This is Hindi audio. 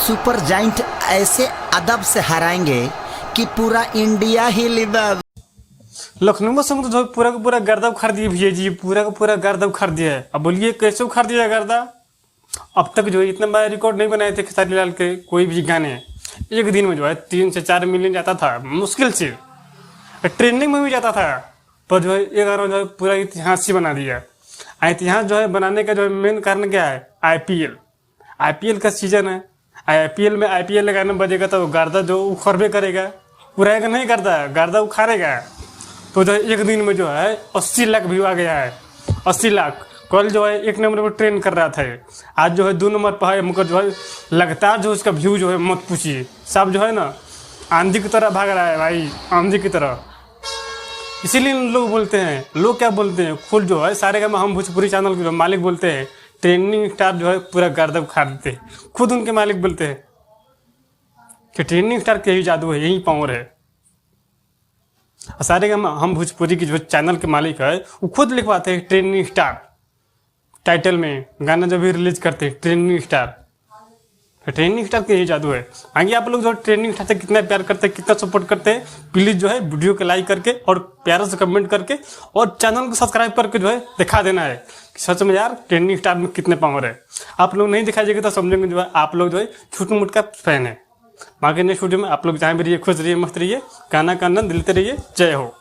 सुपर जाइंट ऐसे अदब से हराएंगे कि पूरा इंडिया ही लिबा। लखनऊ में समझ जो पूरा का पूरा गर्दा उखाड़ दिए भैया जी, पूरा का पूरा गर्दा उखाड़ दिया है। अब बोलिए कैसे उखाड़ दिया गर्दा? अब तक जो है इतना बड़ा रिकॉर्ड नहीं बनाए थे खेसारी लाल के कोई भी गाने। एक दिन में जो है 3 से 4 मिलियन जाता था मुश्किल से, ट्रेंडिंग में भी जाता था। पर जो है एक बार जो है पूरा इतिहास ही बना दिया। इतिहास जो है बनाने का जो है मेन कारण क्या है? आईपीएल का सीजन है। आईपीएल में आईपीएल लगाना बजेगा तो गर्दा जो उखड़बे करेगा, उड़ाएगा नहीं करता, गर्दा उखाड़ेगा। तो जो है एक दिन में जो है 80 लाख व्यू आ गया है। 80 लाख। कल जो है 1 नंबर पर ट्रेंड कर रहा था, आज जो है 2 नंबर पर है। मगर जो है लगातार जो उसका व्यू जो है मत पूछिए, सब जो है ना आंधी की तरह भाग रहा है भाई, आंधी की तरह। इसीलिए लोग बोलते हैं, लोग क्या बोलते हैं, खुद जो है सारेगामा हम भोजपुरी चैनल के मालिक बोलते हैं ट्रेंडिंग स्टार जो है पूरा गर्दा उखाड़ देते हैं। खुद उनके मालिक बोलते हैं कि ट्रेंडिंग स्टार का यही जादू है, यही पावर है। सारेगामा हम भोजपुरी की जो चैनल के मालिक है वो खुद लिखवाते हैं ट्रेंडिंग स्टार टाइटल में। गाना जब भी रिलीज करते हैं ट्रेंडिंग स्टार, ट्रेंडिंग स्टार का यही जादू है। आगे आप लोग जो ट्रेंडिंग स्टार से कितना प्यार करते हैं, कितना सपोर्ट करते हैं, प्लीज जो है वीडियो को लाइक करके और प्यार से कमेंट करके और चैनल को सब्सक्राइब करके जो है दिखा देना है कि सच में यार ट्रेंडिंग स्टार में कितने पावर है। आप लोग नहीं दिखाइएगा तो समझेंगे जो है आप लोग जो है छोट मोट का फैन है। बाकी नेक्स्ट वीडियो में आप लोग जहाँ भी रहिए खुश रहिए, मस्त रहिए, गाना का आनंद लेते रहिए। जय हो।